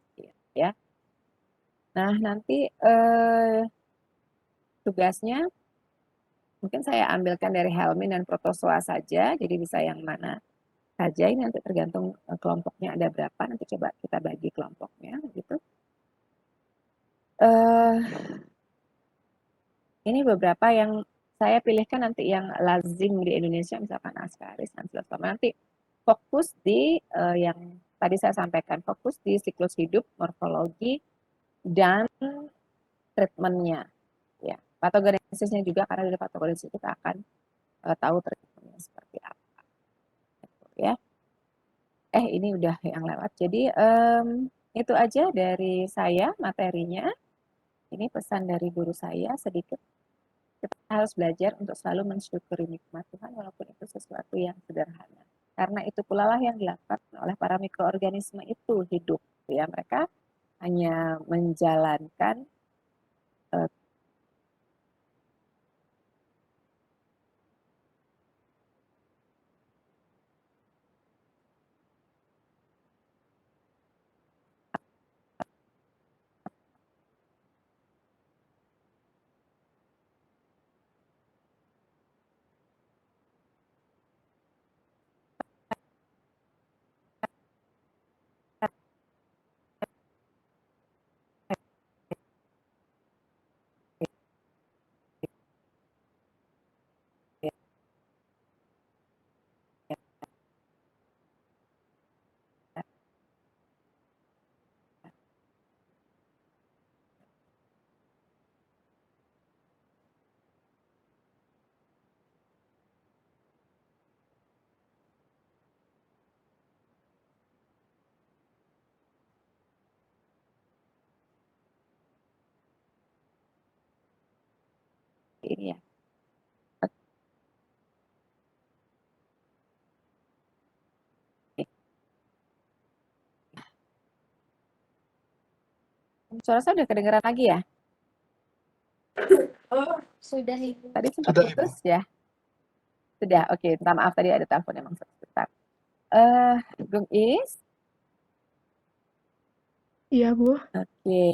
ya. Nah, nanti tugasnya mungkin saya ambilkan dari helmin dan protozoa saja. Jadi bisa yang mana saja, ini nanti tergantung kelompoknya ada berapa, nanti coba kita bagi kelompoknya gitu. Ini beberapa yang saya pilihkan nanti yang lazim di Indonesia, misalkan Ascaris, Ancylospora. Nanti fokus di yang tadi saya sampaikan, fokus di siklus hidup, morfologi, dan treatmentnya. Ya, patogenesisnya juga karena dari patogenesis kita akan tahu treatmentnya seperti apa. Ya. Ini udah yang lewat. Jadi Itu aja dari saya materinya. Ini pesan dari guru saya sedikit. Kita harus belajar untuk selalu mensyukuri nikmat Tuhan walaupun itu sesuatu yang sederhana. Karena itu pula lah yang dilakukan oleh para mikroorganisme itu hidup. Ya, mereka hanya menjalankan ini ya. Suara saya udah kedengeran lagi ya? Sudah Ibu. Tadi sempat Sudah, Ibu. putus ya? Sudah, oke. Minta maaf tadi ada telepon emang sebentar. Gung Is, Iya, Bu. oke,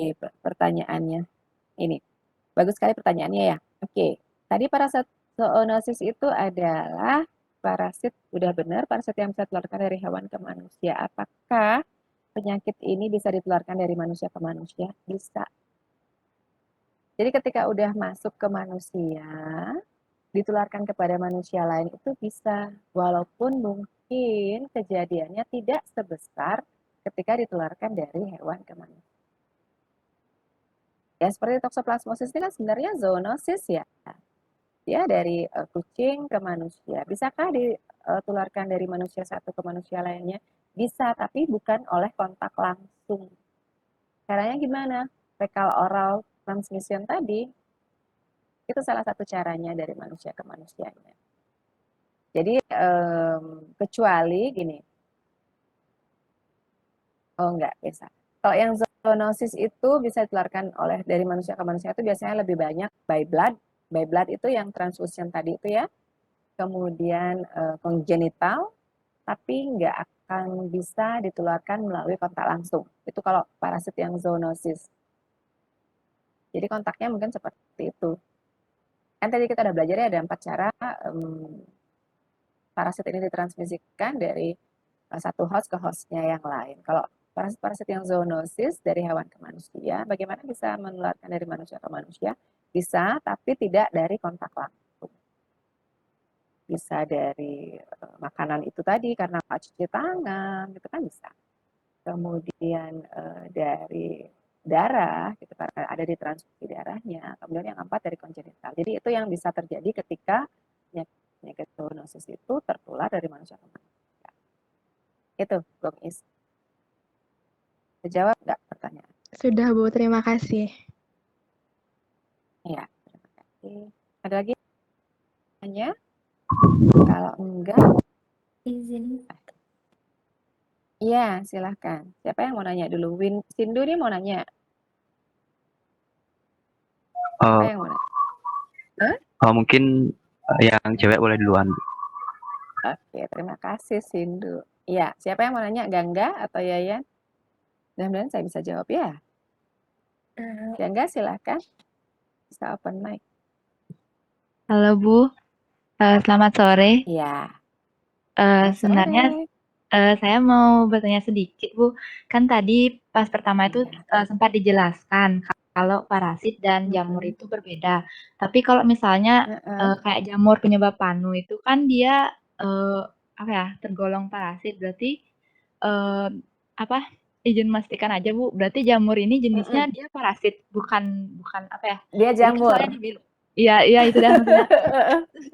pertanyaannya. Ini, bagus sekali pertanyaannya ya. Oke, tadi parasit zoonosis itu adalah parasit, udah benar, parasit yang bisa ditularkan dari hewan ke manusia. Apakah penyakit ini bisa ditularkan dari manusia ke manusia? Bisa. Jadi ketika udah masuk ke manusia, ditularkan kepada manusia lain itu bisa, walaupun mungkin kejadiannya tidak sebesar ketika ditularkan dari hewan ke manusia. Ya, seperti toksoplasmosis ini kan sebenarnya zoonosis ya. Ya, dari kucing ke manusia. Bisakah ditularkan dari manusia satu ke manusia lainnya? Bisa, tapi bukan oleh kontak langsung. Caranya gimana? Fecal oral transmission tadi, itu salah satu caranya dari manusia ke manusianya. Jadi kecuali gini, oh enggak bisa. Kalau yang zoonosis itu bisa ditularkan dari manusia ke manusia itu biasanya lebih banyak by blood. By blood itu yang transfusion tadi itu ya. Kemudian congenital, tapi enggak akan bisa ditularkan melalui kontak langsung. Itu kalau parasit yang zoonosis. Jadi kontaknya mungkin seperti itu. Kan tadi kita udah belajar ya ada 4 cara parasit ini ditransmisikan dari satu host ke hostnya yang lain. Kalau parasit-parasit yang zoonosis dari hewan ke manusia, bagaimana bisa menularkan dari manusia ke manusia? Bisa, tapi tidak dari kontak langsung. Bisa dari makanan itu tadi, karena cuci tangan, gitu kan bisa. Kemudian dari darah, gitu, karena ada di transfusi darahnya. Kemudian yang keempat dari kongenital. Jadi itu yang bisa terjadi ketika penyakit zoonosis itu tertular dari manusia ke manusia. Itu, Gong Is. Terjawab nggak pertanyaan? Sudah, Bu. Terima kasih. Iya, terima kasih. Ada lagi? Tanya? Kalau enggak, Izin. iya silahkan. Siapa yang mau nanya dulu? Sindu nih mau nanya. Siapa yang mau nanya? Mungkin yang cewek boleh duluan. Oke, terima kasih Sindu. Iya, siapa yang mau nanya? Gangga atau Yayan? Mudah-mudahan saya bisa jawab ya. Gangga silahkan. Bisa open mic. Halo Bu, selamat sore. Iya. Sebenarnya saya mau bertanya sedikit Bu. Kan tadi pas pertama itu sempat dijelaskan kalau parasit dan jamur itu berbeda. Tapi kalau misalnya kayak jamur penyebab panu itu kan dia tergolong parasit. Berarti izin memastikan aja Bu. Berarti jamur ini jenisnya dia parasit, bukan apa ya? Dia jamur. Iya itu dah maksudnya.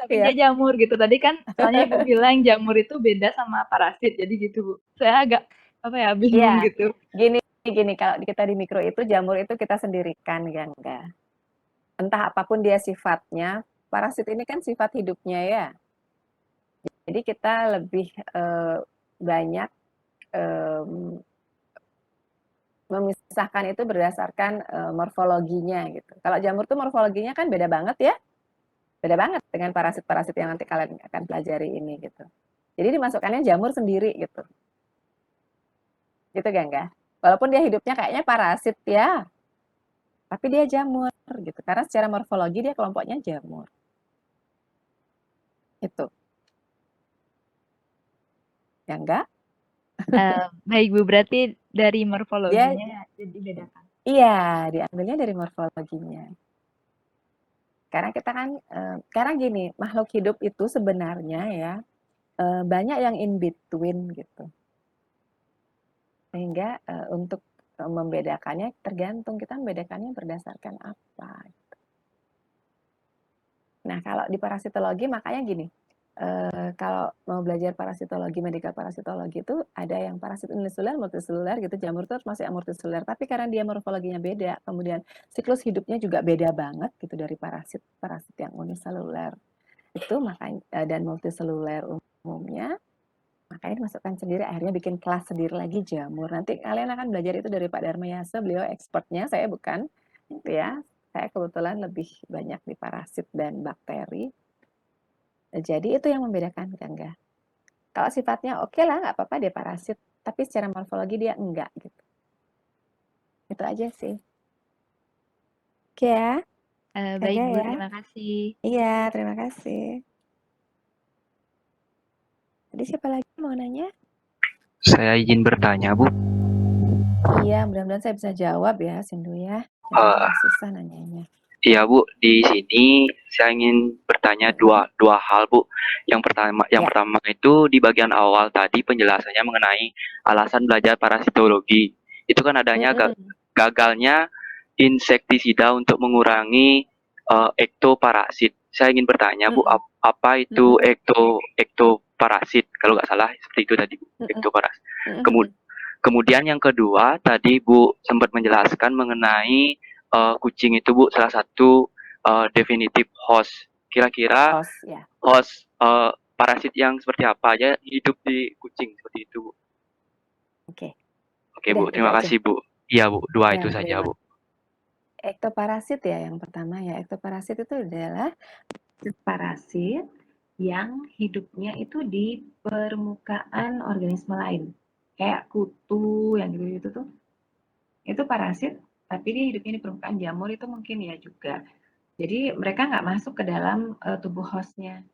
Tapi dia jamur gitu. Tadi kan soalnya Ibu bilang jamur itu beda sama parasit. Jadi gitu Bu. Saya agak bingung gitu. Gini gini, kalau kita di mikro itu jamur itu kita sendirikan ya enggak. Entah apapun dia sifatnya, parasit ini kan sifat hidupnya ya. Jadi kita lebih banyak memisahkan itu berdasarkan morfologinya gitu. Kalau jamur tuh morfologinya kan beda banget ya, beda banget dengan parasit-parasit yang nanti kalian akan pelajari ini gitu. Jadi dimasukkannya jamur sendiri gitu. Gitu kan enggak? Walaupun dia hidupnya kayaknya parasit ya, tapi dia jamur gitu. Karena secara morfologi dia kelompoknya jamur. Itu. Ya enggak? Baik Bu, berarti dari Dia morfologinya dibedakan. iya, diambilnya dari morfologinya. Karena kita kan karena gini, makhluk hidup itu sebenarnya ya banyak yang in between gitu. Sehingga untuk membedakannya tergantung kita membedakannya berdasarkan apa. Gitu. Nah, kalau di parasitologi makanya gini, kalau mau belajar parasitologi, medikal parasitologi itu ada yang parasit uniseluler, multiseluler gitu. Jamur itu masih yang multiseluler, tapi karena dia morfologinya beda, kemudian siklus hidupnya juga beda banget gitu dari parasit yang uniseluler itu makanya dan multiseluler umumnya. Makanya dimasukkan sendiri, akhirnya bikin kelas sendiri lagi jamur. Nanti kalian akan belajar itu dari Pak Darmayasa, beliau expertnya, saya bukan. Gitu ya. Saya kebetulan lebih banyak di parasit dan bakteri. Jadi itu yang membedakan, enggak. Kalau sifatnya oke lah, nggak apa-apa dia parasit. Tapi secara morfologi dia enggak gitu. Itu aja sih. Oke ya. Baik Bu, Ya. terima kasih. Iya, terima kasih. Jadi siapa lagi mau nanya? Saya izin bertanya, Bu. Iya, mudah-mudahan saya bisa jawab ya, Sindu ya. Jadi Eh, jangan susah nanyanya. Iya, Bu. Di sini saya ingin bertanya dua hal, Bu. Yang Ya. pertama itu di bagian awal tadi penjelasannya mengenai alasan belajar parasitologi. Itu kan adanya gagalnya insektisida untuk mengurangi ektoparasit. Saya ingin bertanya, Bu, apa itu ektoparasit? Kalau nggak salah seperti itu tadi, Bu, ektoparasit. Kemudian yang kedua, tadi Bu sempat menjelaskan mengenai kucing itu, Bu, salah satu definitif host. Kira-kira host parasit yang seperti apa aja hidup di kucing seperti itu, Bu? Oke. Oke, Bu. Terima kasih, Bu. Iya, Bu. Dua Ya, itu saja, Bu. Ektoparasit ya yang pertama ya. Ektoparasit itu adalah parasit yang hidupnya itu di permukaan organisme lain. Kayak kutu yang gitu-gitu tuh. Itu parasit, tapi dia hidupnya di permukaan. Jamur itu mungkin ya juga. Jadi mereka nggak masuk ke dalam tubuh hostnya.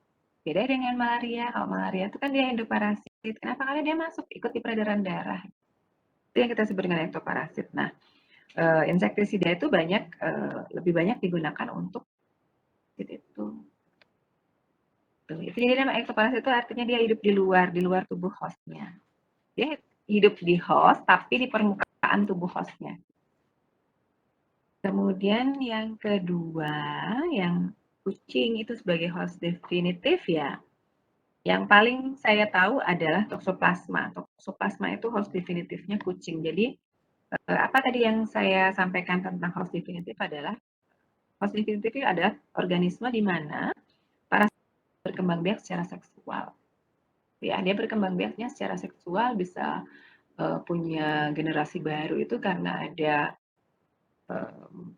Beda dengan malaria. Kalau malaria itu kan dia endoparasit. Kenapa? Karena dia masuk ikut di peredaran darah. Itu yang kita sebut dengan ektoparasit. Nah, insektisida itu lebih banyak digunakan untuk itu. Tuh, itu jadi nama ektoparasit itu artinya dia hidup di luar tubuh hostnya. Dia hidup di host tapi di permukaan tubuh hostnya. Kemudian yang kedua, yang kucing itu sebagai host definitif ya. Yang paling saya tahu adalah toksoplasma. Toksoplasma itu host definitifnya kucing. Jadi apa tadi yang saya sampaikan tentang host definitif adalah host definitif itu adalah organisme di mana parasit berkembang biak secara seksual. Ya, dia berkembang biaknya secara seksual bisa punya generasi baru itu karena ada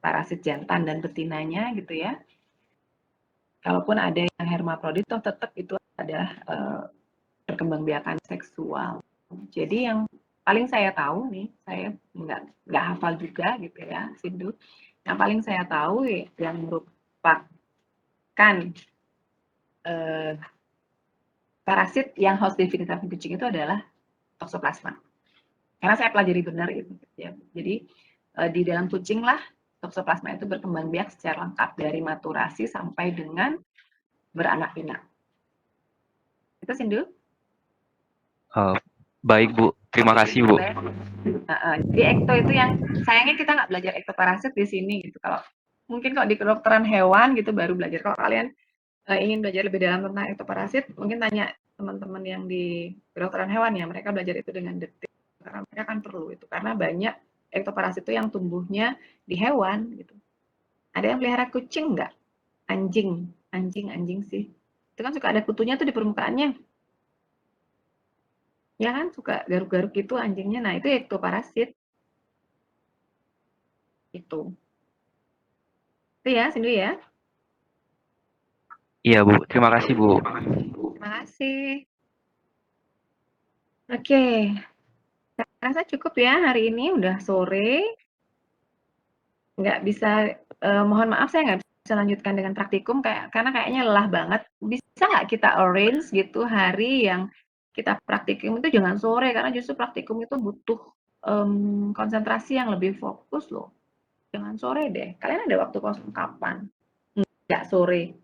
parasit jantan dan betinanya gitu ya. Kalaupun ada yang hermafrodit, toh tetap itu adalah perkembangbiakan seksual. Jadi yang paling saya tahu nih, saya nggak hafal juga gitu ya, Sindu. Yang paling saya tahu yang merupakan parasit yang host definitif kucing itu adalah toksoplasma. Karena saya pelajari benar itu. Ya. Jadi di dalam kucing lah toksoplasma itu berkembang biak secara lengkap dari maturasi sampai dengan beranak pinak. Itu Sindu? Baik, Bu. Terima kasih, Bu. Jadi ekto itu yang sayangnya kita nggak belajar ektoparasit di sini gitu. Kalau mungkin kalau di kedokteran hewan gitu baru belajar. Kalau kalian ingin belajar lebih dalam tentang ektoparasit, mungkin tanya teman-teman yang di kedokteran hewan ya, mereka belajar itu dengan detail karena mereka kan perlu itu karena banyak Ektoparasit itu yang tumbuhnya di hewan gitu. Ada yang pelihara kucing nggak? Anjing sih. Itu kan suka ada kutunya tuh di permukaannya. Ya kan, suka garuk-garuk gitu anjingnya. Nah, itu ektoparasit. Itu. Itu ya, Cindy ya. Iya, Bu. Terima kasih, Bu. Terima kasih. Oke. Saya rasa cukup ya hari ini, udah sore. Nggak bisa, mohon maaf saya nggak bisa lanjutkan dengan praktikum karena kayaknya lelah banget. Bisa nggak kita arrange gitu hari yang kita praktikum itu jangan sore, karena justru praktikum itu butuh, konsentrasi yang lebih fokus loh. Jangan sore deh. Kalian ada waktu kosong kapan? Nggak sore.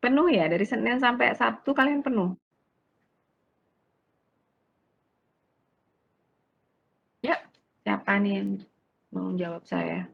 Penuh ya? Dari Senin sampai Sabtu kalian penuh? Ya, siapa nih yang mau jawab saya?